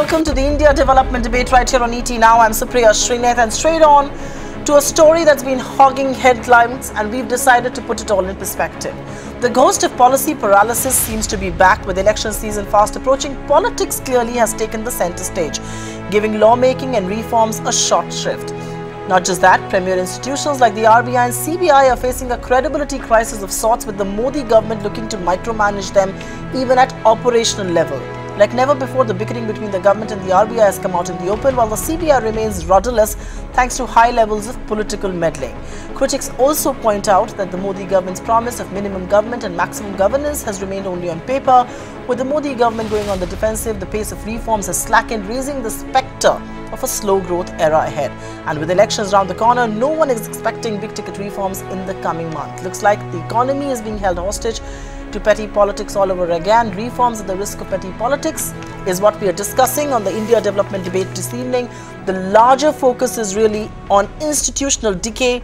welcome to the India Development Debate right here on ET Now. I'm Supriya Shrinate, and straight on to a story that's been hogging headlines, and we've decided to put it all in perspective. The ghost of policy paralysis seems to be back. With election season fast approaching, politics clearly has taken the center stage, giving lawmaking and reforms a short shrift. Not just that, premier institutions like the RBI and CBI are facing a credibility crisis of sorts, with the Modi government looking to micromanage them even at operational level. Like never before, the bickering between the government and the RBI has come out in the open, while the CBI remains rudderless thanks to high levels of political meddling. Critics also point out that the Modi government's promise of minimum government and maximum governance has remained only on paper. With the Modi government going on the defensive, the pace of reforms has slackened, raising the spectre of a slow growth era ahead. And with elections around the corner, no one is expecting big ticket reforms in the coming month. Looks like the economy is being held hostage to petty politics all over again. Reforms at the risk of petty politics is what we are discussing on the India Development Debate this evening. The larger focus is really on institutional decay,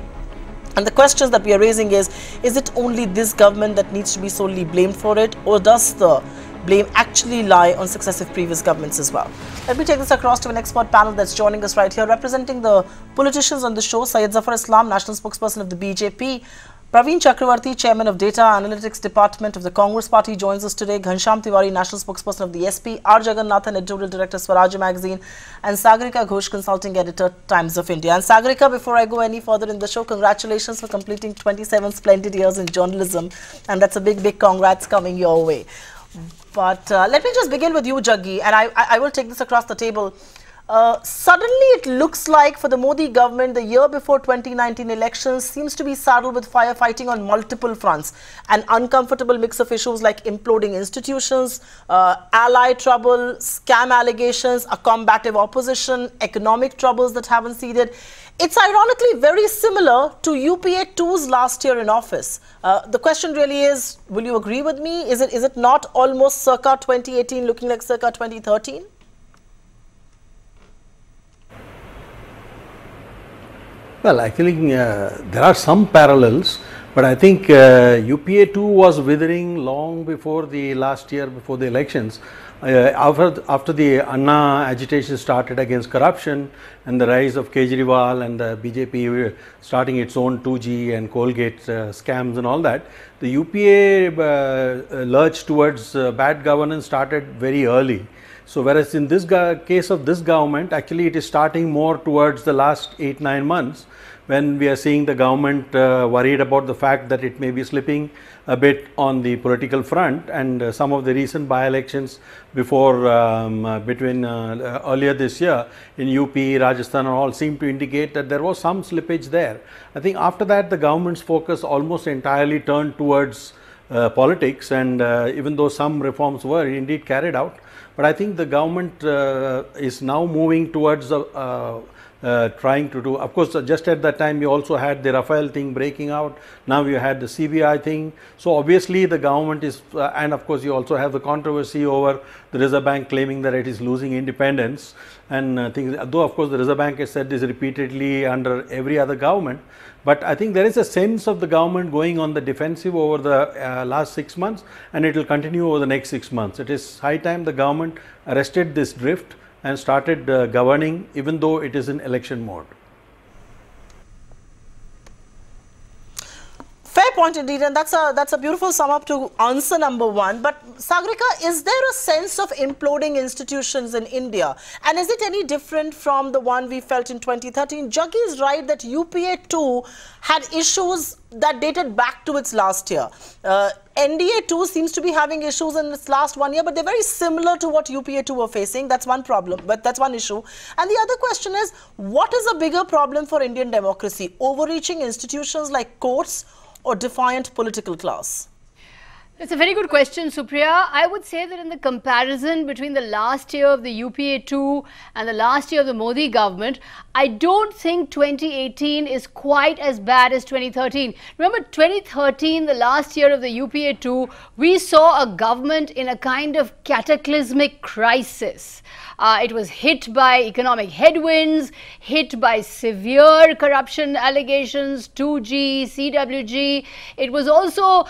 and the questions that we are raising is it only this government that needs to be solely blamed for it, or does the blame actually lie on successive previous governments as well? Let me take this across to an expert panel that's joining us right here. Representing the politicians on the show, Syed Zafar Islam, National Spokesperson of the BJP. Praveen Chakravarti, Chairman of Data Analytics Department of the Congress Party, joins us today. Ghansham Tiwari, National Spokesperson of the SP. R. Jagannathan, Editorial Director, Swaraj Magazine. And Sagarika Ghosh, Consulting Editor, Times of India. And Sagarika, before I go any further in the show, congratulations for completing 27 splendid years in journalism. And that's a big, big congrats coming your way. But let me just begin with you, Jaggi, and I will take this across the table. Suddenly, it looks like for the Modi government, the year before 2019 elections seems to be saddled with firefighting on multiple fronts. An uncomfortable mix of issues like imploding institutions, ally trouble, scam allegations, a combative opposition, economic troubles that haven't ceded. It's ironically very similar to UPA 2's last year in office. The question really is, will you agree with me? Is it not almost circa 2018 looking like circa 2013? Well, actually, there are some parallels, but I think UPA 2 was withering long before the last year, before the elections. After the Anna agitation started against corruption and the rise of Kejriwal and the BJP starting its own 2G and Colgate scams and all that, the UPA lurch towards bad governance started very early. So, whereas in this case of this government, actually it is starting more towards the last 8-9 months, when we are seeing the government worried about the fact that it may be slipping a bit on the political front, and some of the recent by-elections before earlier this year in UP, Rajasthan and all seem to indicate that there was some slippage there. I think after that the government's focus almost entirely turned towards politics, and even though some reforms were indeed carried out, but I think the government is now moving towards trying to do, of course, just at that time you also had the Rafael thing breaking out, now you had the CBI thing. So obviously the government is, and of course you also have the controversy over the Reserve Bank claiming that it is losing independence and things, though of course the Reserve Bank has said this repeatedly under every other government. But I think there is a sense of the government going on the defensive over the last 6 months, and it will continue over the next 6 months. It is high time the government arrested this drift and started governing, even though it is in election mode. Fair point indeed, and that's a beautiful sum up to answer number one. But Sagarika, is there a sense of imploding institutions in India, and is it any different from the one we felt in 2013? Jaggi is right that UPA 2 had issues that dated back to its last year. NDA 2 seems to be having issues in its last 1 year, but they're very similar to what UPA 2 were facing. That's one problem, but that's one issue. And the other question is, what is a bigger problem for Indian democracy? Overreaching institutions like courts or defiant political class? That's a very good question, Supriya. I would say that in the comparison between the last year of the UPA 2 and the last year of the Modi government, I don't think 2018 is quite as bad as 2013. Remember 2013, the last year of the UPA 2, we saw a government in a kind of cataclysmic crisis. It was hit by economic headwinds, hit by severe corruption allegations, 2G, CWG. It was also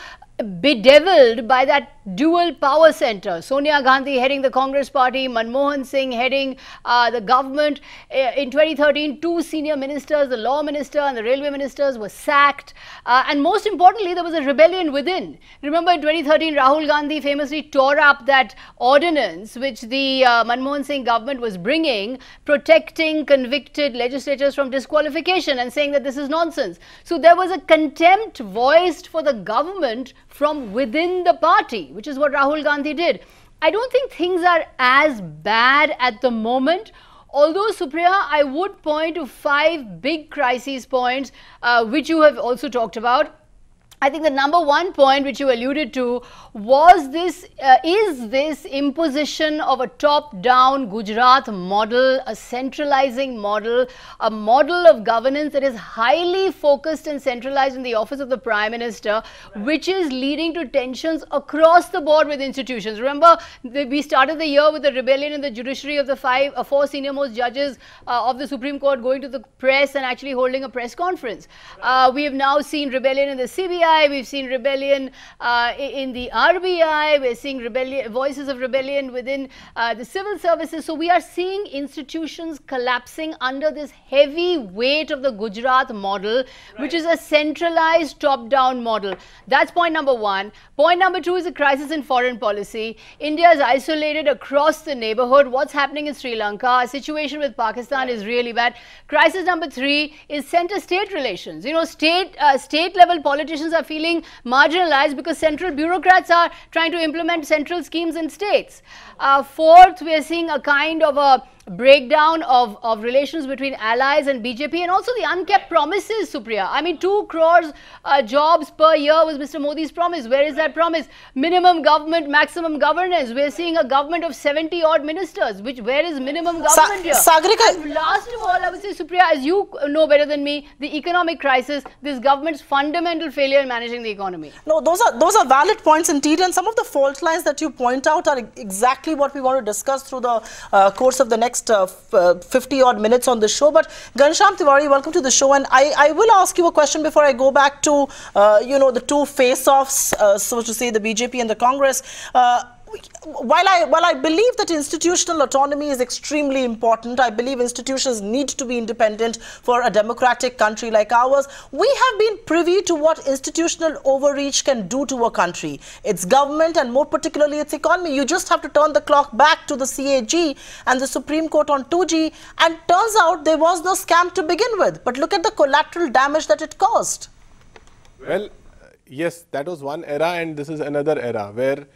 bedeviled by that dual power center. Sonia Gandhi heading the Congress party, Manmohan Singh heading the government. In 2013, two senior ministers, the law minister and the railway ministers, were sacked. And most importantly, there was a rebellion within. Remember, in 2013, Rahul Gandhi famously tore up that ordinance which the Manmohan Singh government was bringing, protecting convicted legislators from disqualification and saying that this is nonsense. So there was a contempt voiced for the government from within the party, which is what Rahul Gandhi did. I don't think things are as bad at the moment. Although, Supriya, I would point to 5 big crisis points which you have also talked about. I think the number one point which you alluded to was this, is this imposition of a top-down Gujarat model, a centralizing model, a model of governance that is highly focused and centralized in the office of the Prime Minister, which is leading to tensions across the board with institutions. Remember, we started the year with the rebellion in the judiciary of the 4 senior most judges of the Supreme Court going to the press and actually holding a press conference. We have now seen rebellion in the CBI. We've seen rebellion in the RBI. We're seeing voices of rebellion within the civil services. So we are seeing institutions collapsing under this heavy weight of the Gujarat model, which is a centralized top-down model. That's point number one. Point number two is a crisis in foreign policy. India is isolated across the neighborhood. What's happening in Sri Lanka? Our situation with Pakistan is really bad. Crisis number three is center-state relations. You know, state-level politicians are feeling marginalized because central bureaucrats are trying to implement central schemes in states. Fourth, we are seeing a kind of a breakdown of relations between allies and BJP, and also the unkept promises, Supriya. I mean, 2 crores jobs per year was Mr. Modi's promise. Where is that promise? Minimum government, maximum governance. We're seeing a government of 70 odd ministers. Where is minimum government here? Sagarika, and last of all, I would say, Supriya, as you know better than me, the economic crisis, this government's fundamental failure in managing the economy. No, those are valid points indeed, and some of the fault lines that you point out are exactly what we want to discuss through the course of the next 50 odd minutes on the show. But Ghanshyam Tiwari, welcome to the show, and I will ask you a question before I go back to you know, the two face-offs, so to say, the BJP and the Congress. While I believe that institutional autonomy is extremely important, I believe institutions need to be independent for a democratic country like ours. We have been privy to what institutional overreach can do to a country, its government, and more particularly its economy. You just have to turn the clock back to the CAG and the Supreme Court on 2G, and turns out there was no scam to begin with. But look at the collateral damage that it caused. Well, yes, that was one era, and this is another era where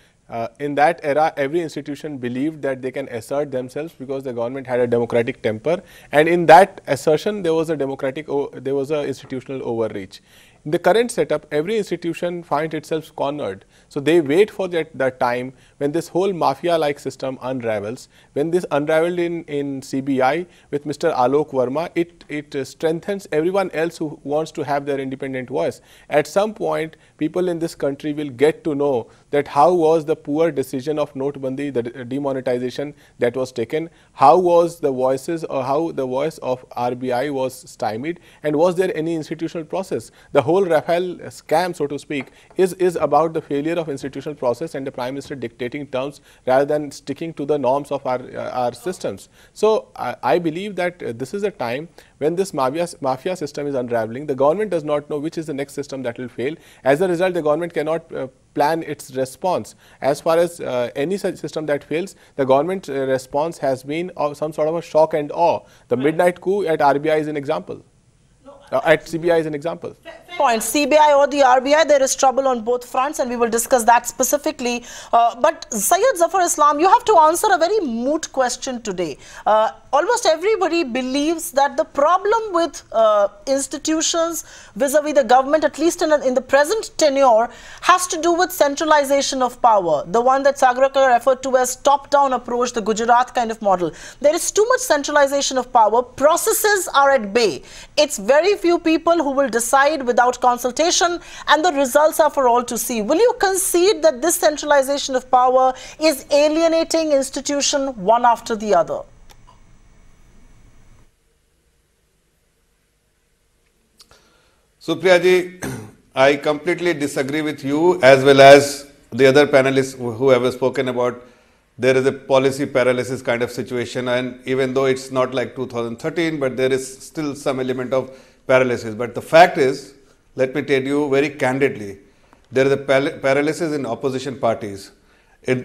in that era, every institution believed that they can assert themselves because the government had a democratic temper, and in that assertion, there was a institutional overreach. In the current setup, every institution finds itself cornered. So they wait for that time when this whole mafia-like system unravels. When this unraveled in CBI with Mr. Alok Verma, it strengthens everyone else who wants to have their independent voice. At some point, people in this country will get to know that how was the poor decision of Notebandi, the demonetization that was taken, how was the voices, or how the voice of RBI was stymied, and was there any institutional process. The whole Rafale scam, so to speak, is about the failure of institutional process and the Prime Minister dictating terms rather than sticking to the norms of our systems. So I believe that this is a time when this mafia system is unraveling. The government does not know which is the next system that will fail. As a result, the government cannot plan its response. As far as any such system that fails, the government response has been some sort of a shock and awe. The midnight coup at RBI is an example. At CBI is an example. Point. CBI or the RBI, there is trouble on both fronts, and we will discuss that specifically. But Syed Zafar Islam, you have to answer a very moot question today. Almost everybody believes that the problem with institutions vis-a-vis the government, at least in the present tenure, has to do with centralization of power. The one that Sagarika referred to as top-down approach, the Gujarat kind of model. There is too much centralization of power. Processes are at bay. It's very few people who will decide without consultation, and the results are for all to see. Will you concede that this centralization of power is alienating institution one after the other? Supriya ji, I completely disagree with you as well as the other panelists who have spoken about, there is a policy paralysis kind of situation, and even though it's not like 2013, but there is still some element of paralysis. But the fact is, let me tell you very candidly, there is a paralysis in opposition parties. In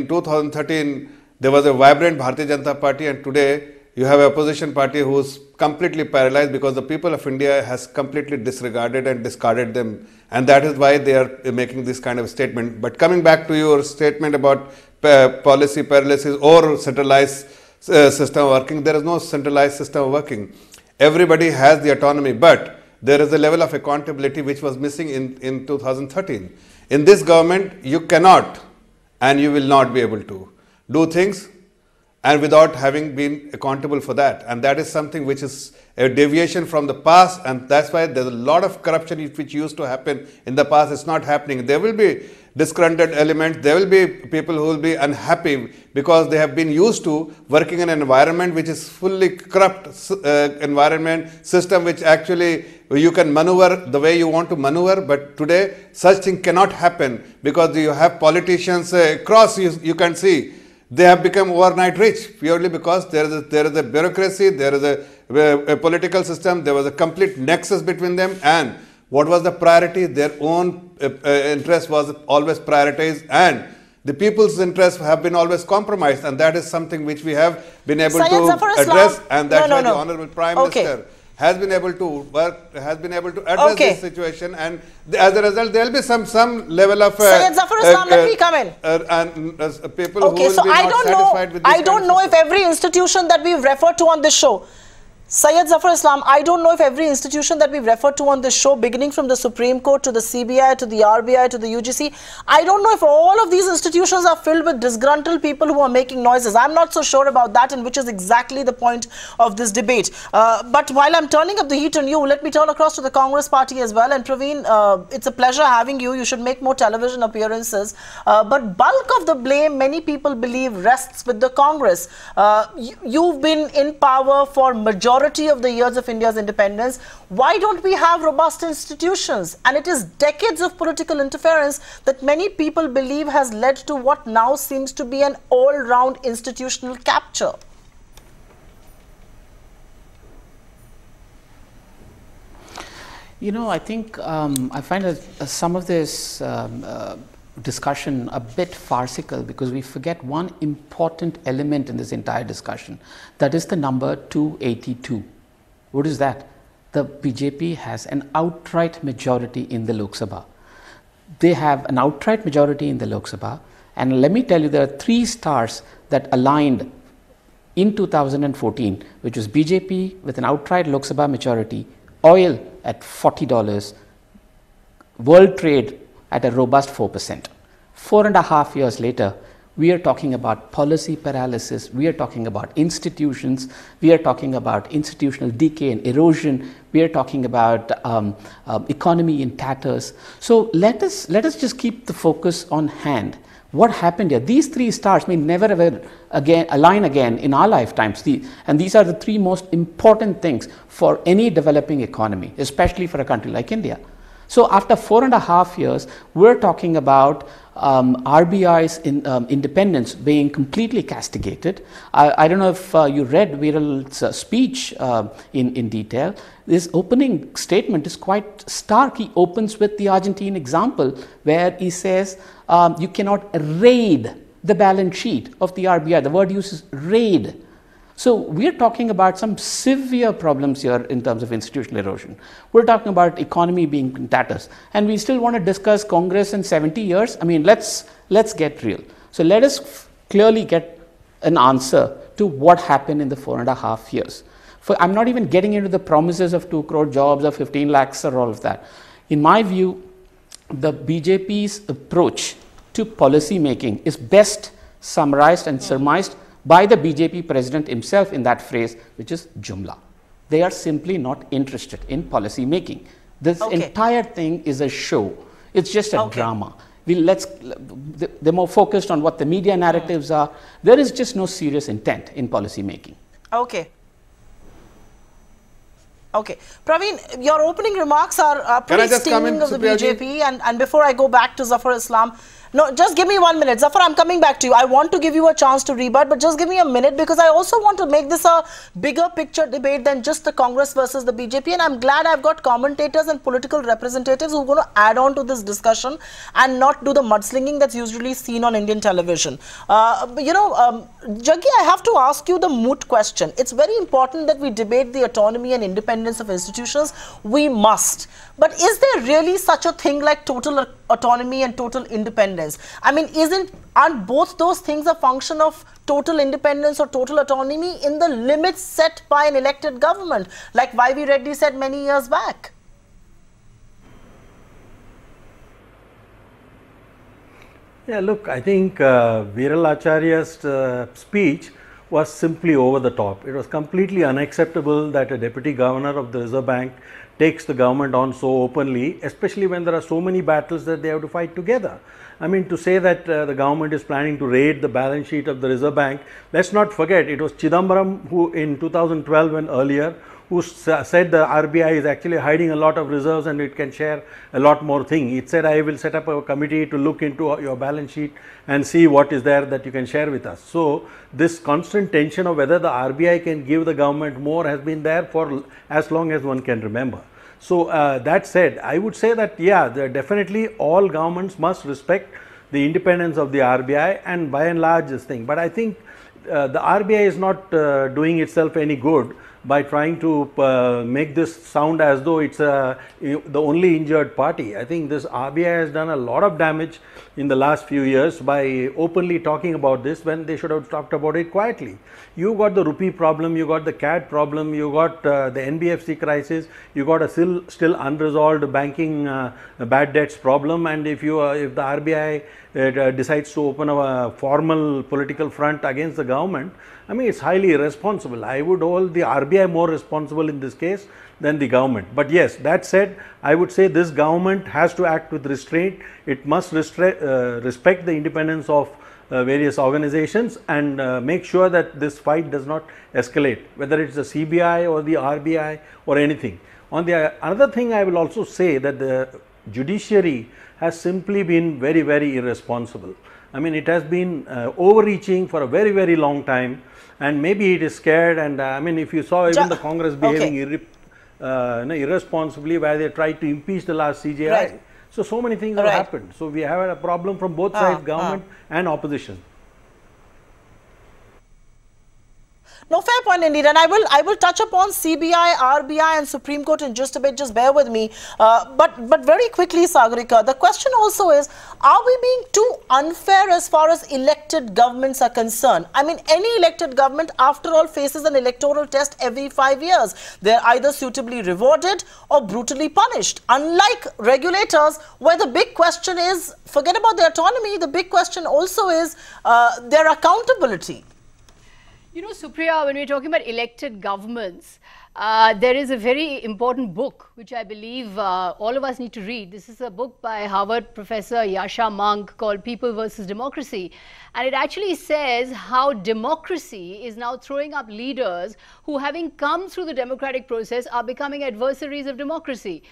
2013, there was a vibrant Bharatiya Janata Party, and today you have an opposition party who is completely paralyzed because the people of India has completely disregarded and discarded them, and that is why they are making this kind of statement. But coming back to your statement about policy paralysis or centralized system working, there is no centralized system working. Everybody has the autonomy, but there is a level of accountability which was missing in 2013. In this government, you cannot and you will not be able to do things and without having been accountable for that. And that is something which is a deviation from the past, and that's why there's a lot of corruption which used to happen in the past. It's not happening. There will be disgruntled elements, there will be people who will be unhappy because they have been used to working in an environment which is fully corrupt environment, system which actually you can maneuver the way you want to maneuver, but today such thing cannot happen because you have politicians across, you can see, they have become overnight rich purely because there is a bureaucracy, there is a political system, there was a complete nexus between them, and what was the priority? Their own interest was always prioritized, and the people's interests have been always compromised, and that is something which we have been able to address, and that's why the Honorable Prime Minister has been able to work, has been able to address this situation, and as a result, there will be some level of Syed Zafar Islam, let me come in. People who will be not satisfied with this. I don't know if every institution that we've referred to on this show, Syed Zafar Islam, I don't know if every institution that we've referred to on this show, beginning from the Supreme Court to the CBI to the RBI to the UGC, I don't know if all of these institutions are filled with disgruntled people who are making noises. I'm not so sure about that, and which is exactly the point of this debate. But while I'm turning up the heat on you, let me turn across to the Congress party as well. And Praveen, it's a pleasure having you. You should make more television appearances. But bulk of the blame, many people believe, rests with the Congress. You've been in power for majority of the years of India's independence. Why don't we have robust institutions? And it is decades of political interference that many people believe has led to what now seems to be an all-round institutional capture. You know, I think I find that some of this discussion a bit farcical because we forget one important element in this entire discussion. That is the number 282. What is that? The BJP has an outright majority in the Lok Sabha. They have an outright majority in the Lok Sabha, and let me tell you, there are 3 stars that aligned in 2014, which was BJP with an outright Lok Sabha majority, oil at $40, world trade at a robust 4%. 4.5 years later, we are talking about policy paralysis, we are talking about institutions, we are talking about institutional decay and erosion, we are talking about economy in tatters. So let us just keep the focus on hand. What happened here? These 3 stars may never ever align again in our lifetimes. And these are the 3 most important things for any developing economy, especially for a country like India. So after 4.5 years, we're talking about RBI's independence being completely castigated. I don't know if you read Viral's speech in detail. This opening statement is quite stark. He opens with the Argentine example where he says you cannot raid the balance sheet of the RBI. The word used is raid. So we're talking about some severe problems here in terms of institutional erosion. We're talking about economy being in tatters, and we still want to discuss Congress in 70 years. I mean, let's get real. So let us clearly get an answer to what happened in the 4.5 years. I'm not even getting into the promises of 2 crore jobs or 15 lakhs or all of that. In my view, the BJP's approach to policy making is best summarized and surmised by the BJP president himself in that phrase, which is Jumla. They are simply not interested in policy making. This entire thing is a show. It's just a drama. They're more focused on what the media narratives are. There is just no serious intent in policy making. Okay. Praveen, your opening remarks are pretty stinging of the BJP. And before I go back to Zafar Islam, No, just give me 1 minute. Zafar, I'm coming back to you. I want to give you a chance to rebut, but just give me a minute because I also want to make this a bigger picture debate than just the Congress versus the BJP. And I'm glad I've got commentators and political representatives who are going to add on to this discussion and not do the mudslinging that's usually seen on Indian television. Jaggi, I have to ask you the moot question. It's very important that we debate the autonomy and independence of institutions. We must. But is there really such a thing like total autonomy and total independence? I mean, aren't both those things a function of total independence or total autonomy in the limits set by an elected government, like Y.V. Reddy said many years back? Yeah, look, I think Viral Acharya's speech was simply over the top. It was completely unacceptable that a deputy governor of the Reserve Bank takes the government on so openly, especially when there are so many battles that they have to fight together. I mean, to say that the government is planning to raid the balance sheet of the Reserve Bank, let's not forget it was Chidambaram who in 2012 and earlier who said the RBI is actually hiding a lot of reserves and it can share a lot more things. It said, I will set up a committee to look into your balance sheet and see what is there that you can share with us. So, this constant tension of whether the RBI can give the government more has been there for as long as one can remember. So, that said, I would say that yeah, definitely all governments must respect the independence of the RBI and by and large this thing. But I think the RBI is not doing itself any good by trying to make this sound as though it's the only injured party. I think this RBI has done a lot of damage in the last few years by openly talking about this when they should have talked about it quietly. You got the rupee problem, you got the CAD problem, you got the NBFC crisis, you got a still unresolved banking bad debts problem, and if the RBI decides to open a formal political front against the government, I mean, it's highly irresponsible. I would hold the RBI more responsible in this case than the government. But yes, that said, I would say this government has to act with restraint. It must respect the independence of various organizations and make sure that this fight does not escalate, whether it's the CBI or the RBI or anything. Another thing I will also say that the judiciary has simply been very, very irresponsible. I mean, it has been overreaching for a very, very long time, and maybe it is scared. And I mean, if you saw even the Congress behaving irresponsibly, where they tried to impeach the last CJI. Right. So many things have happened. So we have a problem from both sides, government and opposition. No, fair point indeed, and I will touch upon CBI, RBI and Supreme Court in just a bit, just bear with me. But very quickly, Sagarika, the question also is, are we being too unfair as far as elected governments are concerned? I mean, any elected government, after all, faces an electoral test every 5 years. They're either suitably rewarded or brutally punished. Unlike regulators, where the big question is, forget about their autonomy, the big question also is their accountability. You know, Supriya, when we're talking about elected governments, there is a very important book which I believe all of us need to read. This is a book by Harvard professor Yasha Monk called People versus Democracy. And it actually says how democracy is now throwing up leaders who, having come through the democratic process, are becoming adversaries of democracy.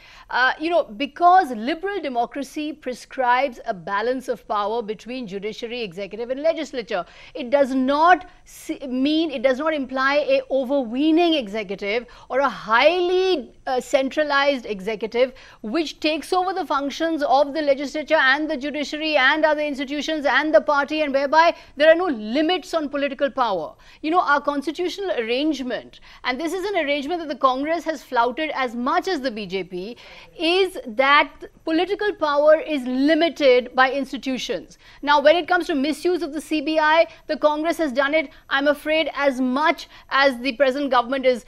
Because liberal democracy prescribes a balance of power between judiciary, executive and legislature. It does not imply a overweening executive or a highly centralized executive which takes over the functions of the legislature and the judiciary and other institutions and the party, and whereby there are no limits on political power. You know, our constitutional arrangement, and this is an arrangement that the Congress has flouted as much as the BJP, is that political power is limited by institutions. Now, when it comes to misuse of the CBI, the Congress has done it, I'm afraid, as much as the present government is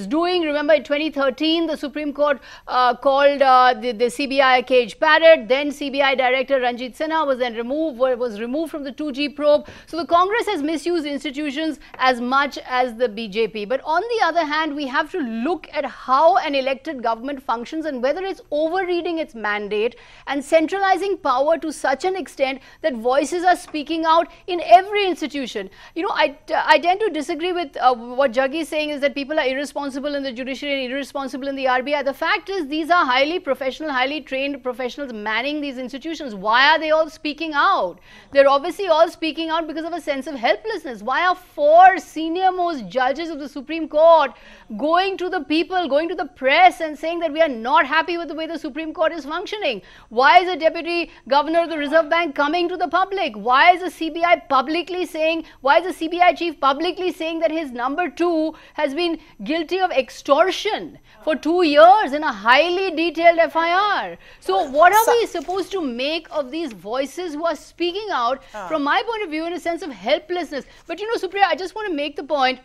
doing. Remember, in 2013, the Supreme Court called the CBI a cage parrot. Then CBI Director Ranjit Sinha was removed from the 2G probe. So the Congress has misused institutions as much as the BJP. But on the other hand, we have to look at how an elected government functions and whether it's overreading its mandate and centralizing power to such an extent that voices are speaking out in every institution. You know, I tend to disagree with what Jaggi is saying, is that people are irresponsible irresponsible in the judiciary and irresponsible in the RBI. The fact is, these are highly professional, highly trained professionals manning these institutions. Why are they all speaking out? They're obviously all speaking out because of a sense of helplessness. Why are 4 senior-most judges of the Supreme Court going to the people, going to the press and saying that we are not happy with the way the Supreme Court is functioning? Why is the Deputy Governor of the Reserve Bank coming to the public? Why is the CBI publicly saying, why is the CBI chief publicly saying that his number 2 has been guilty of extortion for 2 years in a highly detailed FIR? So what are we supposed to make of these voices who are speaking out, from my point of view, in a sense of helplessness? But you know, Supriya, I just want to make the point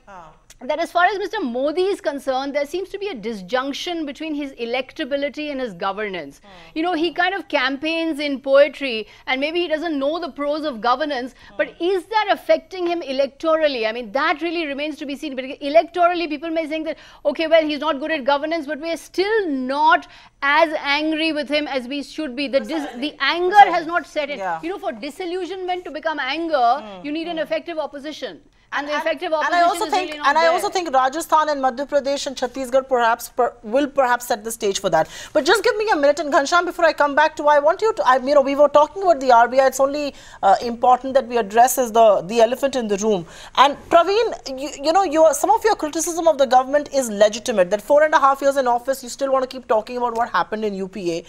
that as far as Mr. Modi is concerned, there seems to be a disjunction between his electability and his governance. You know, he kind of campaigns in poetry and maybe he doesn't know the prose of governance, but is that affecting him electorally? I mean, that really remains to be seen. But electorally, people may think that, okay, well, he's not good at governance, but we are still not as angry with him as we should be. The anger has not set in. You know, for disillusionment to become anger, you need an effective opposition. And the effective opposition is really not there. I also think Rajasthan and Madhya Pradesh and Chhattisgarh will perhaps set the stage for that. But just give me a minute, and Ghanshyam, before I come back to, I want you to, you know, we were talking about the RBI. It's only important that we address is the elephant in the room. And Praveen, you know, some of your criticism of the government is legitimate. That 4.5 years in office, you still want to keep talking about what happened in UPA.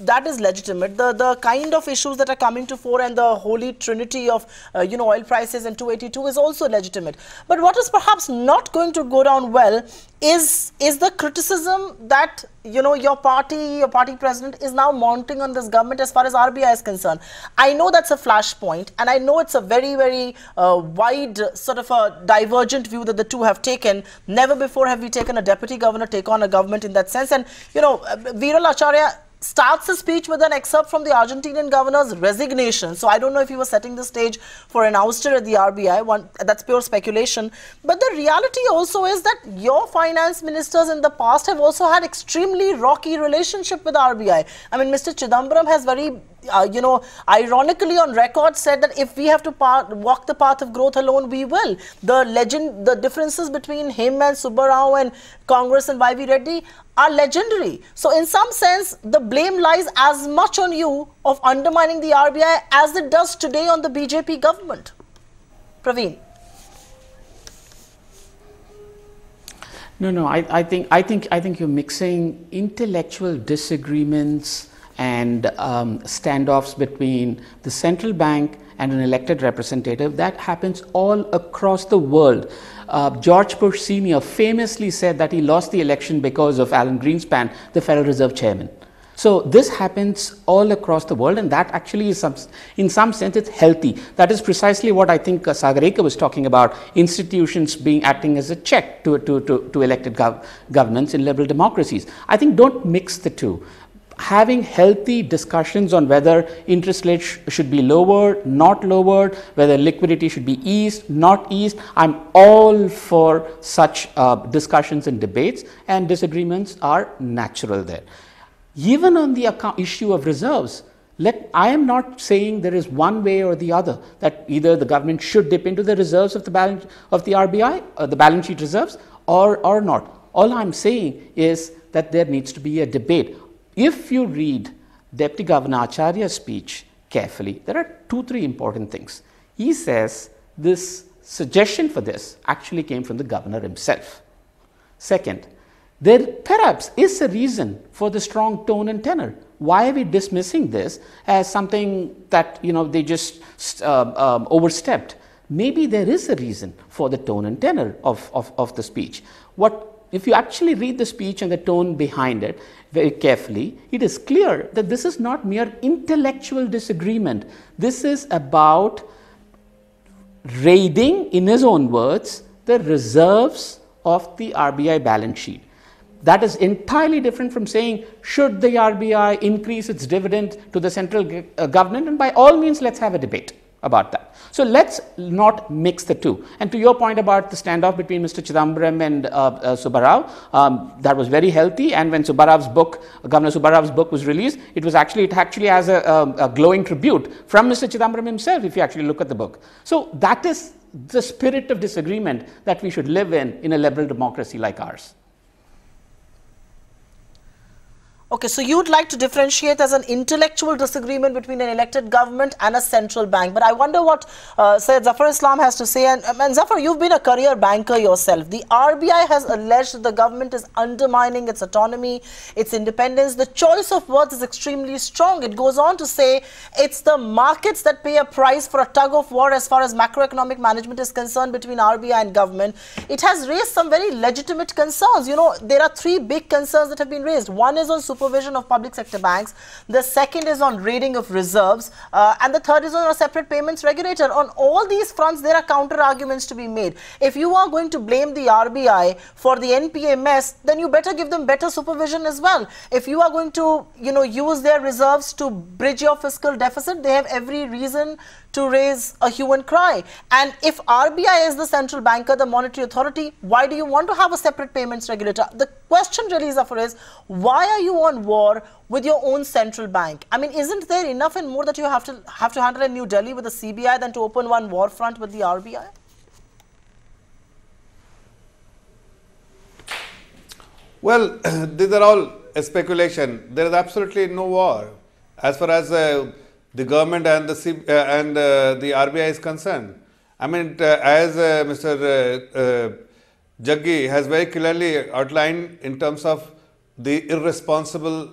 That is legitimate. The kind of issues that are coming to fore and the holy trinity of you know, oil prices and 282 is also legitimate. But what is perhaps not going to go down well is the criticism that, you know, your party president is now mounting on this government as far as RBI is concerned. I know that's a flashpoint, and I know it's a very, very wide sort of a divergent view that the two have taken. Never before have we taken a deputy governor take on a government in that sense. And, you know, Viral Acharya starts the speech with an excerpt from the Argentinian governor's resignation. So I don't know if he was setting the stage for an ouster at the RBI. That's pure speculation. But the reality also is that your finance ministers in the past have also had extremely rocky relationship with RBI. I mean, Mr. Chidambaram has very you know, ironically on record said that if we have to walk the path of growth alone, we will. The differences between him and Subbarao and Congress and Y.V. Reddy are legendary. So in some sense, the blame lies as much on you of undermining the RBI as it does today on the BJP government. Praveen. No, I think you're mixing intellectual disagreements and standoffs between the central bank and an elected representative. That happens all across the world. George Bush Sr. famously said that he lost the election because of Alan Greenspan, the Federal Reserve Chairman. So this happens all across the world, and that actually is, in some sense, it's healthy. That is precisely what I think Sagarika was talking about, institutions acting as a check to elected governance in liberal democracies. I think don't mix the two. Having healthy discussions on whether interest rates should be lowered, not lowered, whether liquidity should be eased, not eased. I'm all for such discussions and debates, and disagreements are natural there. Even on the issue of reserves, I am not saying there is one way or the other, that either the government should dip into the reserves of the RBI, the balance sheet reserves, or not. All I'm saying is that there needs to be a debate. If you read Deputy Governor Acharya's speech carefully, there are 2-3 important things. He says this suggestion for this actually came from the governor himself. Second, there perhaps is a reason for the strong tone and tenor. Why are we dismissing this as something that, you know, they just overstepped? Maybe there is a reason for the tone and tenor of the speech. If you actually read the speech and the tone behind it very carefully, it is clear that this is not mere intellectual disagreement. This is about raiding, in his own words, the reserves of the RBI balance sheet. That is entirely different from saying, should the RBI increase its dividend to the central government? And by all means, let's have a debate about that. So let's not mix the two. And to your point about the standoff between Mr. Chidambaram and Subbarao, that was very healthy. And when Governor Subbarao's book was released, it actually has a glowing tribute from Mr. Chidambaram himself, if you actually look at the book. So that is the spirit of disagreement that we should live in a liberal democracy like ours. Okay, so you'd like to differentiate as an intellectual disagreement between an elected government and a central bank. But I wonder what Syed Zafar Islam has to say. And Zafar, you've been a career banker yourself. The RBI has alleged that the government is undermining its autonomy, its independence. The choice of words is extremely strong. It goes on to say it's the markets that pay a price for a tug of war as far as macroeconomic management is concerned between RBI and government. It has raised some very legitimate concerns. You know, there are three big concerns that have been raised. One is on supervision of public sector banks, the second is on raiding of reserves, and the third is on a separate payments regulator. On all these fronts, there are counter arguments to be made. If you are going to blame the RBI for the NPA mess, then you better give them better supervision as well. If you are going to, you know, use their reserves to bridge your fiscal deficit, they have every reason to raise a hue and cry. And if RBI is the central banker, the monetary authority, why do you want to have a separate payments regulator? The question really, Zafar, is why are you on war with your own central bank? I mean, isn't there enough and more that you have to handle in New Delhi with the CBI than to open one war front with the RBI? Well, these are all speculation. There is absolutely no war as far as the government and the RBI is concerned. I mean, as Mr. Jaggi has very clearly outlined in terms of the irresponsible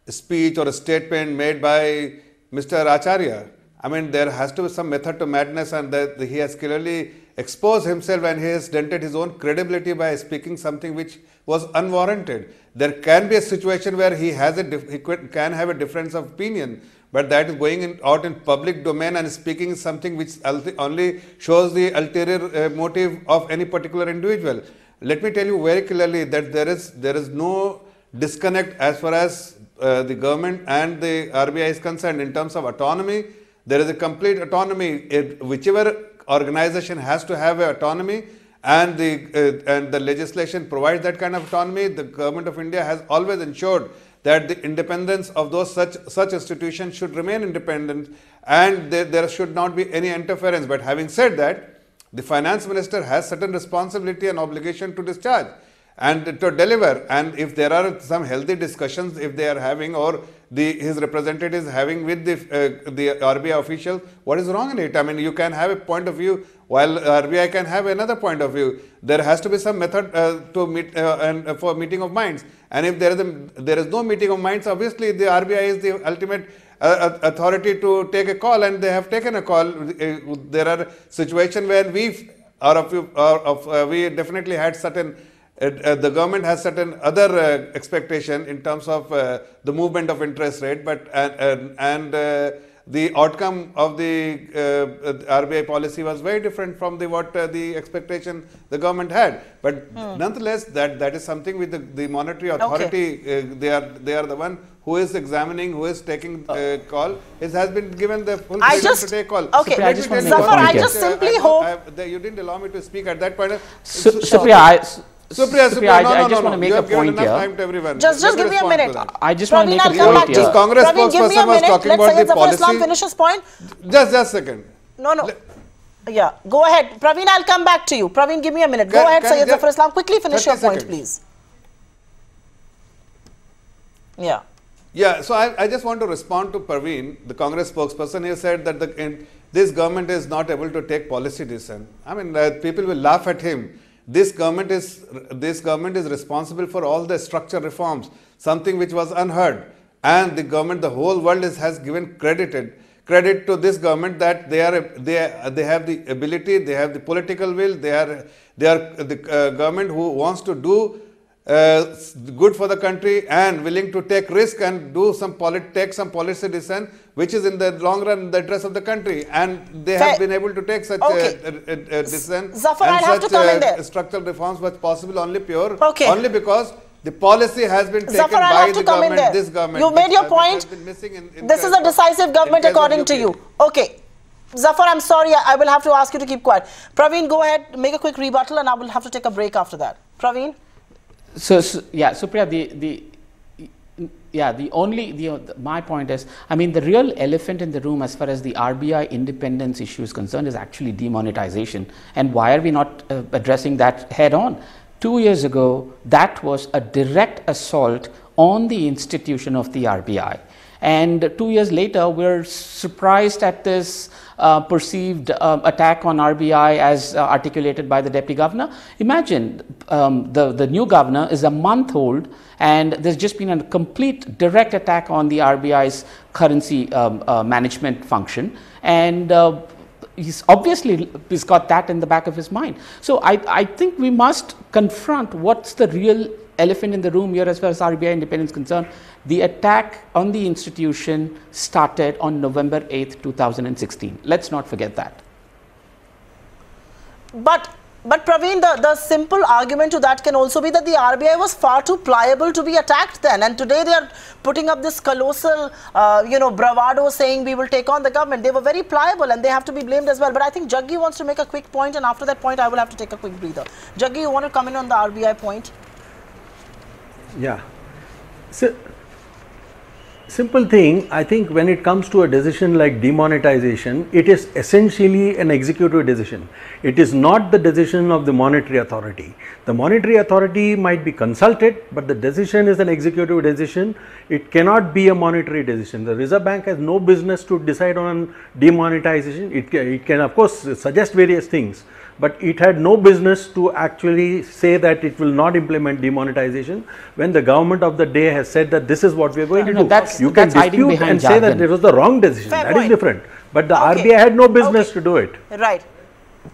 speech or a statement made by Mr. Acharya. I mean, there has to be some method to madness, and that he has clearly exposed himself and he has dented his own credibility by speaking something which was unwarranted. There can be a situation where he can have a difference of opinion, but that is going out in public domain and speaking something which only shows the ulterior motive of any particular individual. Let me tell you very clearly that there is no disconnect as far as the government and the RBI is concerned. In terms of autonomy, there is a complete autonomy. Whichever organization has to have autonomy, and the legislation provides that kind of autonomy. The government of India has always ensured that the independence of those such institutions should remain independent, and there should not be any interference. But having said that, the finance minister has certain responsibility and obligation to discharge and to deliver. And if there are some healthy discussions, if they are having, or his representatives having with the RBI officials, what is wrong in it? I mean, you can have a point of view while RBI can have another point of view. There has to be some method to meet and for meeting of minds. And if there is no meeting of minds, obviously the RBI is the ultimate authority to take a call, and they have taken a call. There are situations where we definitely had certain. The government has certain other expectation in terms of the movement of interest rate, but the outcome of the RBI policy was very different from what the expectation the government had. But nonetheless, that is something with the monetary authority. Okay. They are the one who is examining, who is taking call. It has been given the full freedom to take call. Okay, Zafar, I just simply hope you didn't allow me to speak at that point. Supriya, I just want to make a point here. Just give me a minute. I just want to make a point here. This Congress spokesperson was talking about the policy. Islam finish his point. Just a second. No. Yeah, go ahead. Praveen, I'll come back to you. Praveen, give me a minute. Go ahead, Syed Zafar Islam. Quickly finish your point, please. Yeah. Yeah, so I just want to respond to Praveen, the Congress spokesperson. He said that this government is not able to take policy decision. I mean, people will laugh at him. This government is responsible for all the structural reforms, something which was unheard. And the whole world has given credit to this government that they have the ability, they have the political will, they are the government who wants to do good for the country and willing to take risk and take some policy decision which is in the long run the interest of the country, and they have been able to take such decision. Zafar, and such structural reforms was possible only because the policy has been taken Zafar, by the government. This government. You made your point. This is a decisive government according to you. Okay. Zafar, I'm sorry, I will have to ask you to keep quiet. Praveen, go ahead, make a quick rebuttal, and I will have to take a break after that. Praveen? Supriya, my point is, I mean, the real elephant in the room as far as the RBI independence issue is concerned is actually demonetization. And why are we not addressing that head on? 2 years ago, that was a direct assault on the institution of the RBI. And 2 years later, we're surprised at this perceived attack on RBI as articulated by the Deputy Governor. Imagine the new Governor is a month old, and there's just been a complete direct attack on the RBI's currency management function. And he's got that in the back of his mind. So I think we must confront what's the real elephant in the room here as far as RBI independence is concerned. The attack on the institution started on November 8th, 2016. Let's not forget that. But Praveen, the simple argument to that can also be that the RBI was far too pliable to be attacked then, and today they are putting up this colossal, bravado saying we will take on the government. They were very pliable and they have to be blamed as well. But I think Jaggi wants to make a quick point, and after that point I will have to take a quick breather. Jaggi, you want to come in on the RBI point? Yeah. So, simple thing, I think when it comes to a decision like demonetization, it is essentially an executive decision. It is not the decision of the monetary authority. The monetary authority might be consulted, but the decision is an executive decision. It cannot be a monetary decision. The Reserve Bank has no business to decide on demonetization. It can of course suggest various things, but it had no business to actually say that it will not implement demonetization when the government of the day has said that this is what we are going to do. You can dispute and say that it was the wrong decision. That is different. But the RBI had no business to do it. Right.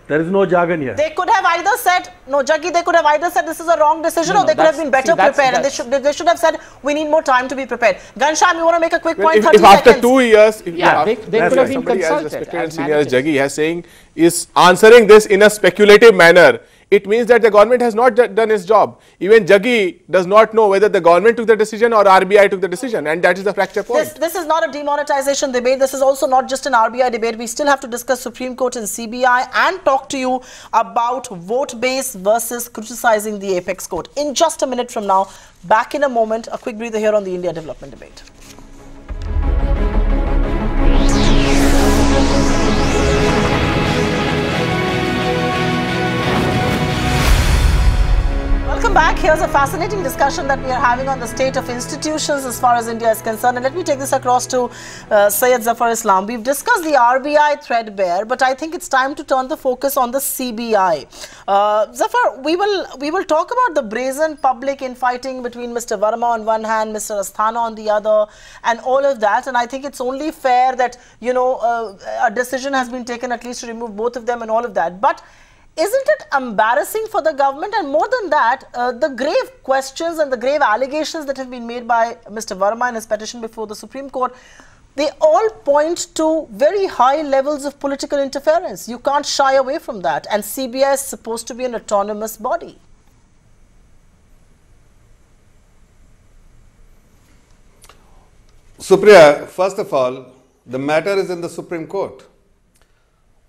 There is no jargon here. They could have either said, no, Jaggi, they could have either said this is a wrong decision, or they could have been better prepared, and they should have said we need more time to be prepared. Ghanshyam, you want to make a quick point? 30 if after seconds. 2 years, they could have been somebody as consulted respected and as senior as managers. Jaggi is saying, is answering this in a speculative manner, it means that the government has not done its job. Even Jaggi does not know whether the government took the decision or RBI took the decision, and that is the fracture point. This is not a demonetization debate. This is also not just an RBI debate. We still have to discuss Supreme Court and CBI and talk to you about vote base versus criticizing the apex court. In just a minute from now, back in a moment, a quick breather here on the India development debate. Welcome back. Here's a fascinating discussion that we are having on the state of institutions as far as India is concerned. And let me take this across to Syed Zafar Islam. We've discussed the RBI threadbare, but I think it's time to turn the focus on the CBI. Zafar, we will talk about the brazen public infighting between Mr. Verma on one hand, Mr. Asthana on the other, and all of that. And I think it's only fair that, a decision has been taken at least to remove both of them and all of that. But isn't it embarrassing for the government? And more than that, the grave questions and the grave allegations that have been made by Mr. Verma in his petition before the Supreme Court, they all point to very high levels of political interference. You can't shy away from that. And CBI is supposed to be an autonomous body. Supriya, first of all, the matter is in the Supreme Court.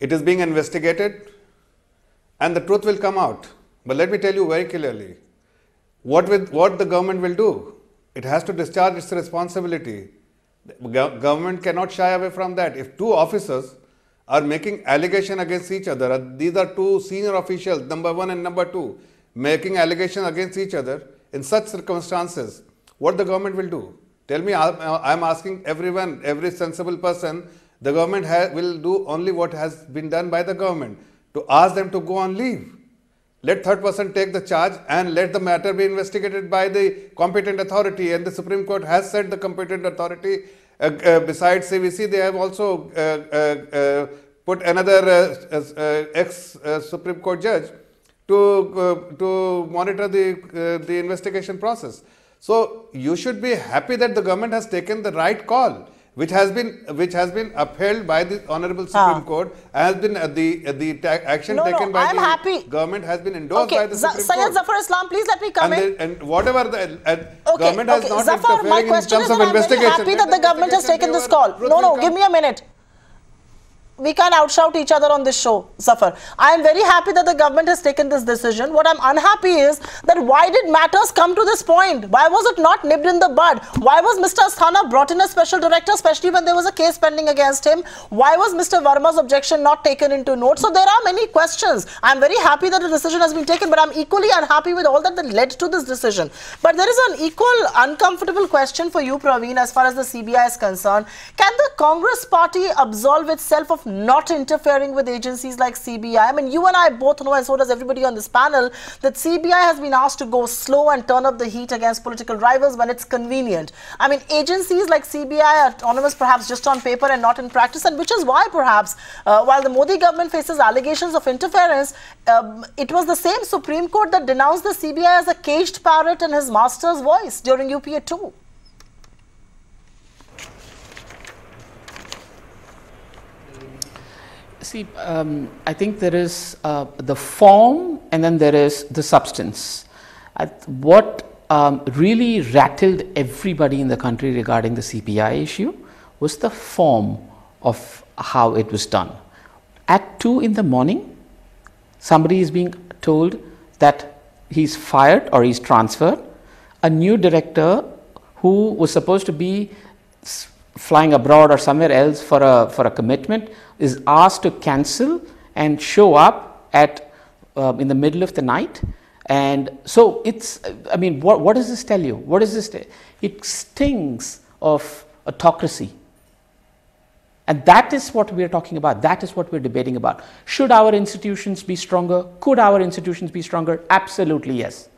It is being investigated, and the truth will come out. But let me tell you very clearly, what the government will do. It has to discharge its responsibility. Government cannot shy away from that. If two officers are making allegation against each other, these are two senior officials, number one and number two, making allegation against each other, in such circumstances, what the government will do? Tell me, I'm asking everyone, every sensible person, the government will do only what has been done by the government, to ask them to go on leave. Let third person take the charge and let the matter be investigated by the competent authority. And the Supreme Court has said the competent authority, besides CVC, they have also put another ex-Supreme Court judge to monitor the investigation process. So you should be happy that the government has taken the right call, which has been upheld by the Honorable Supreme Court, has been the action taken by the government has been endorsed by the Supreme Court. Syed Zafar Islam, please let me come in. And whatever the government has not Zafar, my interfering in question terms is of that I'm very investigation. happy that the government has taken this call. No, give me a minute. we can't outshout each other on this show, Zafar. I am very happy that the government has taken this decision. What I'm unhappy is that why did matters come to this point? Why was it not nipped in the bud? Why was Mr. Asthana brought in as special director, especially when there was a case pending against him? Why was Mr. Verma's objection not taken into note? So there are many questions. I'm very happy that the decision has been taken, but I'm equally unhappy with all that led to this decision. But there is an equal uncomfortable question for you, Praveen, as far as the CBI is concerned. Can the Congress party absolve itself of not interfering with agencies like CBI? I mean, you and I both know, and so does everybody on this panel, that CBI has been asked to go slow and turn up the heat against political rivals when it's convenient. I mean, agencies like CBI are autonomous perhaps just on paper and not in practice, and which is why perhaps while the Modi government faces allegations of interference, it was the same Supreme Court that denounced the CBI as a caged parrot in his master's voice during UPA 2. See, I think there is the form and then there is the substance. What really rattled everybody in the country regarding the CBI issue was the form of how it was done. At 2 in the morning, somebody is being told that he's fired or he's transferred. A new director who was supposed to be flying abroad or somewhere else for a commitment is asked to cancel and show up at in the middle of the night. And so it's, I mean, what does this tell you? What does this tell? It stings of autocracy. And that is what we are talking about. That is what we're debating about. Should our institutions be stronger? Could our institutions be stronger? Absolutely yes.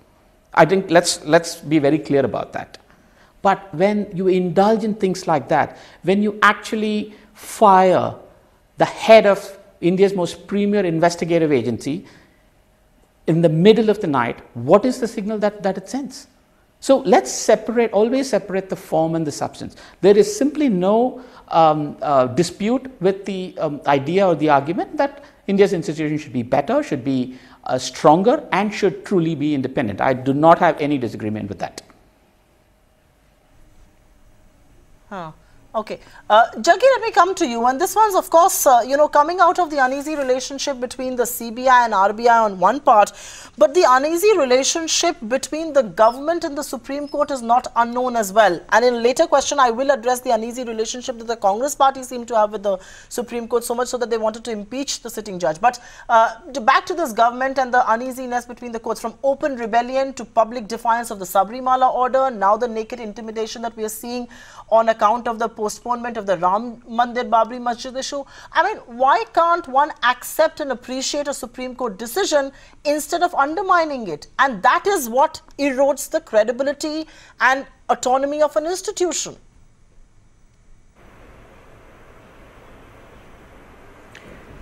I think let's be very clear about that. But when you indulge in things like that, when you actually fire the head of India's most premier investigative agency in the middle of the night, what is the signal that it sends? So let's separate, always separate the form and the substance. There is simply no dispute with the idea or the argument that India's institutions should be better, should be stronger, and should truly be independent. I do not have any disagreement with that. Okay. Jaggi, let me come to you. And this one's, of course, coming out of the uneasy relationship between the CBI and RBI on one part, but the uneasy relationship between the government and the Supreme Court is not unknown as well. And in a later question, I will address the uneasy relationship that the Congress party seemed to have with the Supreme Court, so much so that they wanted to impeach the sitting judge. But back to this government and the uneasiness between the courts, from open rebellion to public defiance of the Sabarimala order, now the naked intimidation that we are seeing on account of the postponement of the Ram Mandir Babri Masjid issue. I mean, why can't one accept and appreciate a Supreme Court decision instead of undermining it? And that is what erodes the credibility and autonomy of an institution.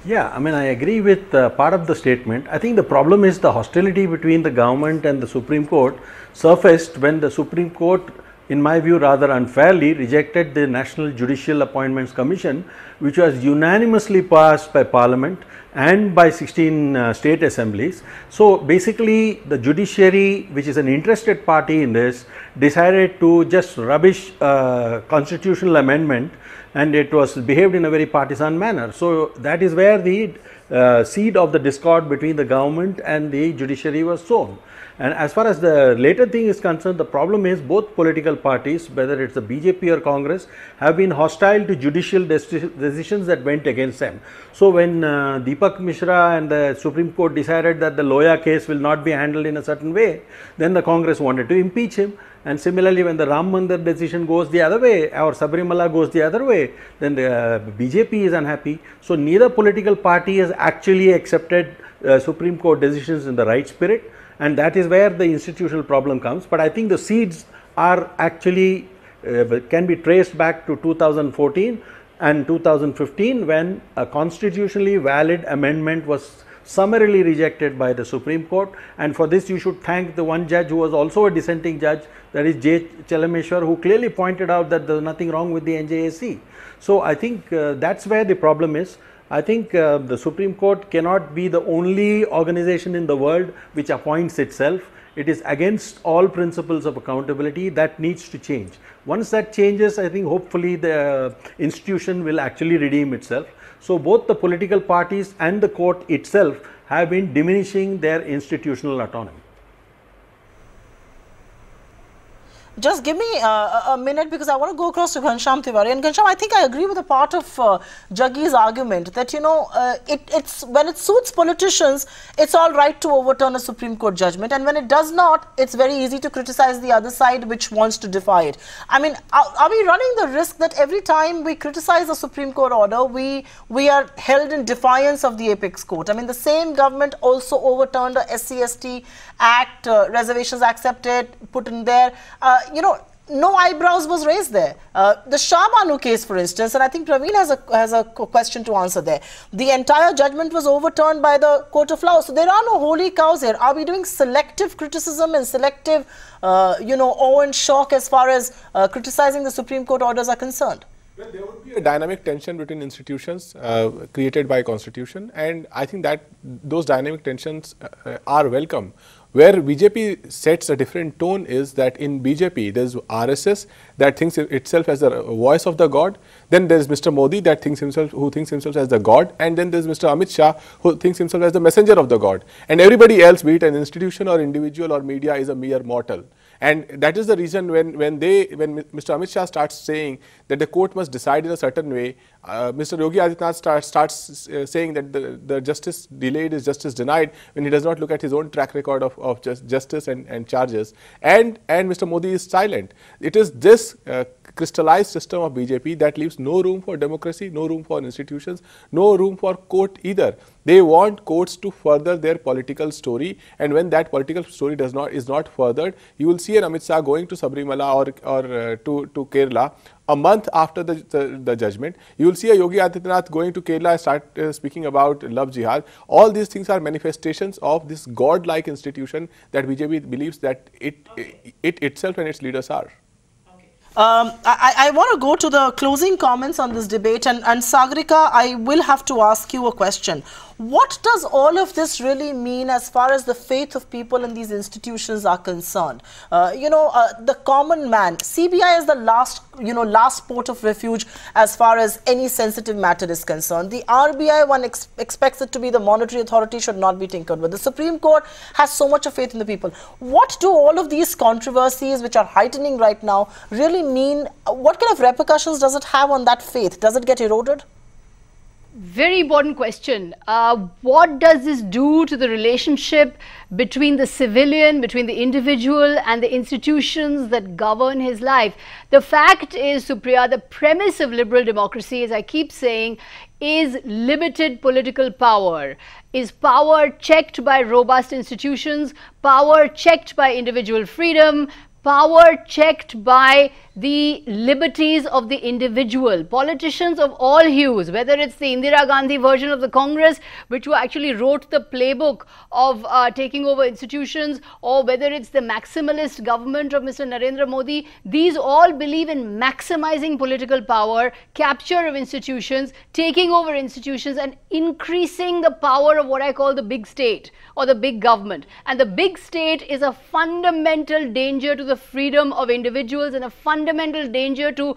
Yeah, I mean, I agree with part of the statement. I think the problem is the hostility between the government and the Supreme Court surfaced when the Supreme Court, in my view, rather unfairly rejected the National Judicial Appointments Commission, which was unanimously passed by Parliament and by 16 state assemblies. So basically, the judiciary, which is an interested party in this, decided to just rubbish constitutional amendment, and it was behaved in a very partisan manner. So that is where the seed of the discord between the government and the judiciary was sown. And as far as the later thing is concerned, the problem is both political parties, whether it's the BJP or Congress, have been hostile to judicial decisions that went against them. So when Deepak Mishra and the Supreme Court decided that the Loya case will not be handled in a certain way, then the Congress wanted to impeach him. And similarly, when the Ram Mandir decision goes the other way, or Sabarimala goes the other way, then the BJP is unhappy. So neither political party has actually accepted Supreme Court decisions in the right spirit. And that is where the institutional problem comes. But I think the seeds are actually can be traced back to 2014 and 2015, when a constitutionally valid amendment was summarily rejected by the Supreme Court. And for this, you should thank the one judge who was also a dissenting judge, that is J. Chalameshwar, who clearly pointed out that there is nothing wrong with the NJAC. So I think that's where the problem is. I think the Supreme Court cannot be the only organization in the world which appoints itself. It is against all principles of accountability. That needs to change. Once that changes, I think hopefully the institution will actually redeem itself. So both the political parties and the court itself have been diminishing their institutional autonomy. Just give me a minute, because I want to go across to Ghanshyam Tiwari. And Ghanshyam, I think I agree with a part of Jaggi's argument that, you know, it's when it suits politicians, it's all right to overturn a Supreme Court judgment. And when it does not, it's very easy to criticize the other side which wants to defy it. I mean, are we running the risk that every time we criticize a Supreme Court order, we are held in defiance of the apex court? I mean, the same government also overturned a SC/ST Act, reservations accepted, put in there. You know, no eyebrows was raised there. The Shah Banu case, for instance, and I think Praveen has a question to answer there. The entire judgment was overturned by the Court of Law. So there are no holy cows here. Are we doing selective criticism and selective, you know, awe and shock as far as criticizing the Supreme Court orders are concerned? Well, there would be a dynamic tension between institutions created by Constitution, and I think that those dynamic tensions are welcome. Where BJP sets a different tone is that in BJP there is RSS that thinks itself as the voice of the God, then there is Mr. Modi that thinks himself as the God, and then there is Mr. Amit Shah who thinks himself as the messenger of the God, and everybody else, be it an institution or individual or media, is a mere mortal. And that is the reason when Mr. Amit Shah starts saying that the court must decide in a certain way, Mr. Yogi Adityanath starts saying that the justice delayed is justice denied, when he does not look at his own track record of justice and charges, and Mr. Modi is silent. It is this crystallized system of BJP that leaves no room for democracy, no room for institutions, no room for court either. They want courts to further their political story, and when that political story is not furthered, you will see an Amit Shah going to Sabrimala or to Kerala a month after the judgment. You will see a Yogi Adityanath going to Kerala and start speaking about love jihad. All these things are manifestations of this god-like institution that BJP believes that it itself and its leaders are. I want to go to the closing comments on this debate, and Sagarika, I will have to ask you a question. What does all of this really mean as far as the faith of people in these institutions are concerned? You know, the common man, CBI is the last port of refuge as far as any sensitive matter is concerned. The RBI, one expects it to be the monetary authority, should not be tinkered with. The Supreme Court has so much of faith in the people. What do all of these controversies, which are heightening right now, really mean? What kind of repercussions does it have on that faith? Does it get eroded? Very important question. What does this do to the relationship between the civilian, between the individual and the institutions that govern his life? The fact is, Supriya, the premise of liberal democracy, as I keep saying, is limited political power. Is power checked by robust institutions, power checked by individual freedom, power checked by the liberties of the individual. Politicians of all hues, whether it's the Indira Gandhi version of the Congress, which actually wrote the playbook of taking over institutions, or whether it's the maximalist government of Mr. Narendra Modi, these all believe in maximizing political power, capture of institutions, taking over institutions, and increasing the power of what I call the big state or the big government. And the big state is a fundamental danger to the freedom of individuals and a fundamental danger to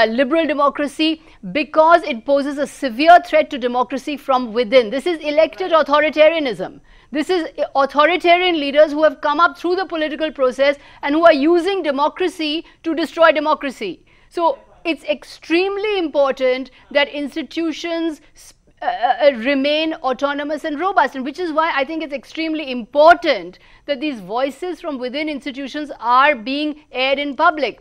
liberal democracy, because it poses a severe threat to democracy from within. This is elected authoritarianism. This is authoritarian leaders who have come up through the political process and who are using democracy to destroy democracy. So it's extremely important that institutions remain autonomous and robust, and which is why I think it's extremely important that these voices from within institutions are being aired in public.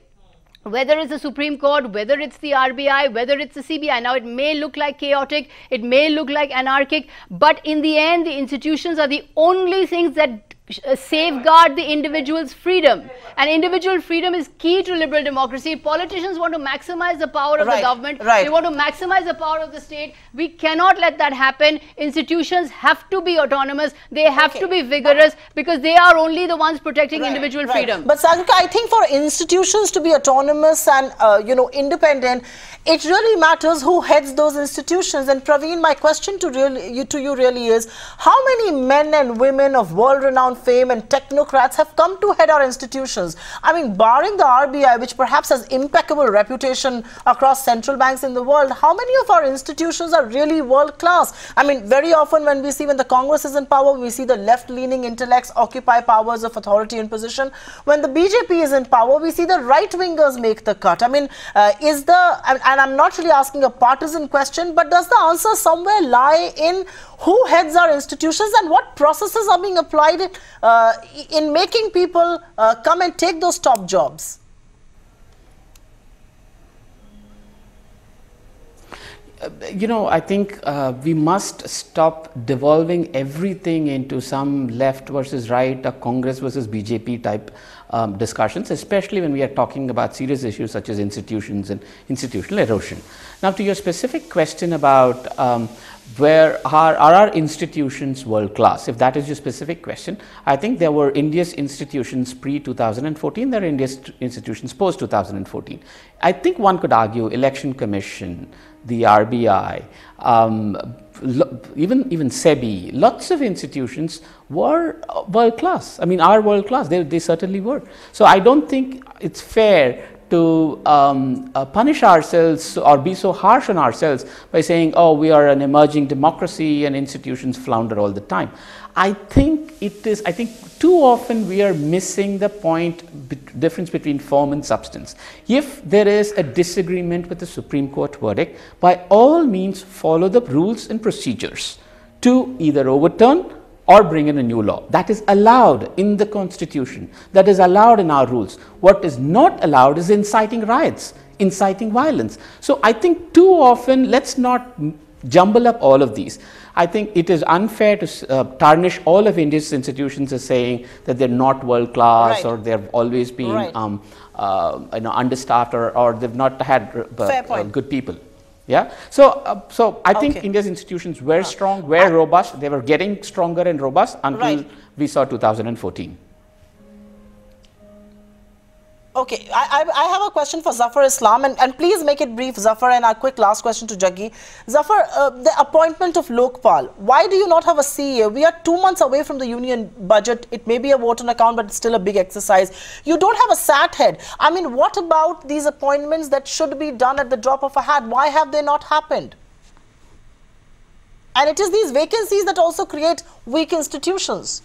Whether it's the Supreme Court, whether it's the RBI, whether it's the CBI. Now, it may look like chaotic, it may look like anarchic, but in the end, the institutions are the only things that safeguard the individual's freedom, and individual freedom is key to liberal democracy. Politicians want to maximize the power of the government, they want to maximize the power of the state. We cannot let that happen. Institutions have to be autonomous, they have to be vigorous, because they are only the ones protecting individual freedom. But Sagarika, I think for institutions to be autonomous and independent, it really matters who heads those institutions. And Praveen, my question to you really is, how many men and women of world-renowned fame and technocrats have come to head our institutions. I mean, barring the RBI, which perhaps has impeccable reputation across central banks in the world, how many of our institutions are really world class? I mean, very often when the Congress is in power, we see the left-leaning intellects occupy powers of authority and position. When the BJP is in power, we see the right-wingers make the cut. I mean, and I'm not really asking a partisan question, but does the answer somewhere lie in who heads our institutions and what processes are being applied in making people come and take those top jobs? You know, I think we must stop devolving everything into some left versus right or Congress versus BJP type discussions, especially when we are talking about serious issues such as institutions and institutional erosion. Now, to your specific question about where are our institutions world class, if that is your specific question, I think there were India's institutions pre-2014, there are India's institutions post-2014. I think one could argue Election Commission, the RBI, even SEBI, lots of institutions were world class. I mean, are world class. They certainly were. So I don't think it's fair to punish ourselves or be so harsh on ourselves by saying, oh, we are an emerging democracy and institutions flounder all the time. I think too often we are missing the difference between form and substance. If there is a disagreement with the Supreme Court verdict, by all means follow the rules and procedures to either overturn or bring in a new law. That is allowed in the Constitution. That is allowed in our rules. What is not allowed is inciting riots, inciting violence. So I think too often, let's not jumble up all of these. I think it is unfair to tarnish all of India's institutions as saying that they're not world class, or they've always been understaffed, or they've not had good people. Yeah. So I think India's institutions were strong, were robust. They were getting stronger and robust until we saw 2014. Okay, I have a question for Zafar Islam, and please make it brief, Zafar, and a quick last question to Jaggi. Zafar, the appointment of Lokpal, why do you not have a CA? We are 2 months away from the union budget. It may be a vote on account, but it's still a big exercise. You don't have a SAT head. I mean, what about these appointments that should be done at the drop of a hat? Why have they not happened? And it is these vacancies that also create weak institutions.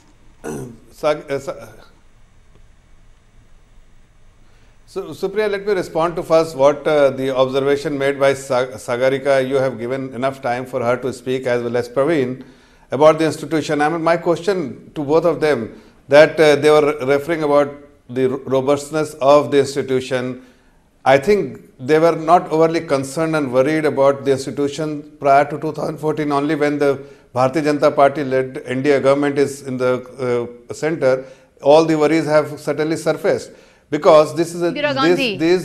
So, Supriya, let me respond to first what the observation made by Sagarika. You have given enough time for her to speak, as well as Praveen, about the institution. I mean, my question to both of them, that they were referring about the robustness of the institution. I think they were not overly concerned and worried about the institution prior to 2014. Only when the Bharatiya Janata Party led NDA government is in the center, all the worries have certainly surfaced. Because these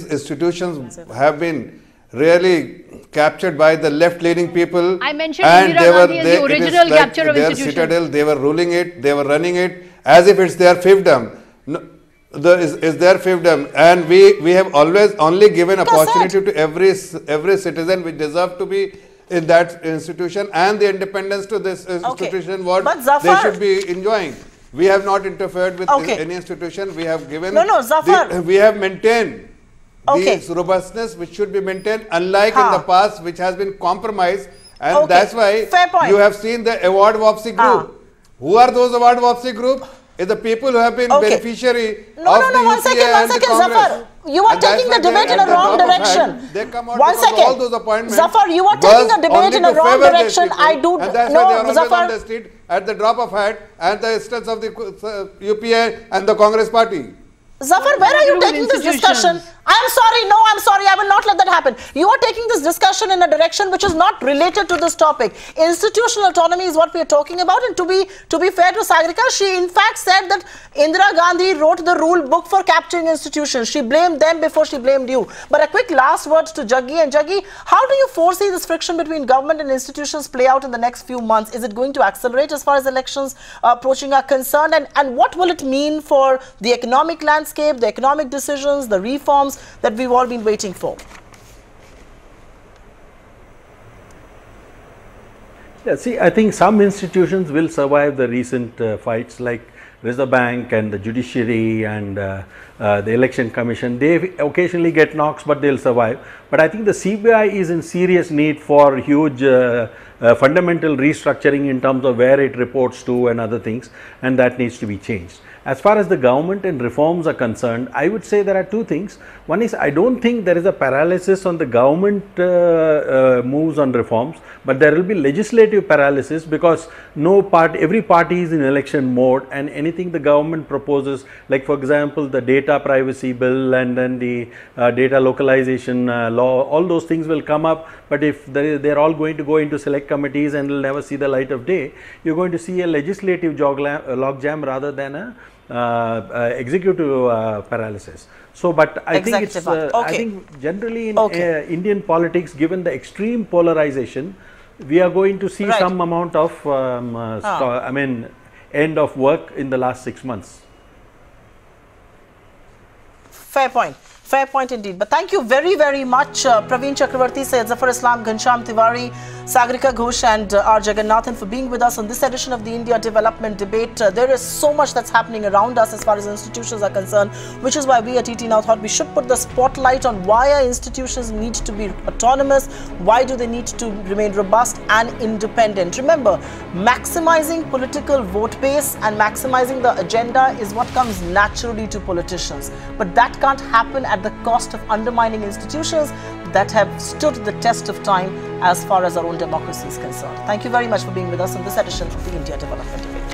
institutions have been really captured by the left-leaning people. I mentioned Indira Gandhi as the original capture of institutions. Citadel, they were ruling it, they were running it as if it's their fiefdom. No, is their fiefdom, and we have always only given opportunity to every citizen which deserve to be in that institution, and the independence to this institution what they should be enjoying. We have not interfered with any institution. We have given, we have maintained the robustness which should be maintained, unlike in the past which has been compromised, and that's why you have seen the award Wapsi group. Who are those award Wapsi group? Is the people who have been beneficiary of the UPA and the Congress. Zafar. You are taking the debate in a wrong direction. They come out all those appointments. Zafar, you are taking the debate in a wrong direction. I do and that's why they are always on the street at the drop of hat at the instance of the UPA and the Congress party. Zafar, where are you taking this discussion? I'm sorry, no, I'm sorry, I will not let that happen. You are taking this discussion in a direction which is not related to this topic. Institutional autonomy is what we are talking about, and to be fair to Sagarika, she in fact said that Indira Gandhi wrote the rule book for capturing institutions. She blamed them before she blamed you. But a quick last word to Jaggi. And Jaggi, how do you foresee this friction between government and institutions play out in the next few months? Is it going to accelerate as far as elections approaching are concerned? And what will it mean for the economic landscape, the economic decisions, the reforms that we've all been waiting for? Yeah, see, I think some institutions will survive the recent fights, like Reserve Bank and the Judiciary and the Election Commission, they occasionally get knocks, but they'll survive. But I think the CBI is in serious need for huge fundamental restructuring in terms of where it reports to and other things, and that needs to be changed. As far as the government and reforms are concerned, I would say there are two things. One is, I don't think there is a paralysis on the government moves on reforms, but there will be legislative paralysis because every party is in election mode, and anything the government proposes, like for example the data privacy bill and then the data localization law, all those things will come up, but if they're all going to go into select committees and will never see the light of day, you're going to see a legislative logjam rather than a executive paralysis. So, but I think it's, I think generally in Indian politics, given the extreme polarization, we are going to see some amount of, I mean, end of work in the last 6 months. Fair point. Fair point indeed. But thank you very, very much, Praveen Chakravarti, Syed Zafar Islam, Ghanshyam Tiwari, Sagrika Ghosh and R. Jagannathan for being with us on this edition of the India Development Debate. There is so much that's happening around us as far as institutions are concerned, which is why we at ET Now thought we should put the spotlight on why our institutions need to be autonomous, why do they need to remain robust and independent. Remember, maximizing political vote base and maximizing the agenda is what comes naturally to politicians. But that can't happen at the cost of undermining institutions that have stood the test of time as far as our own democracy is concerned. Thank you very much for being with us on this edition of the India Development Debate.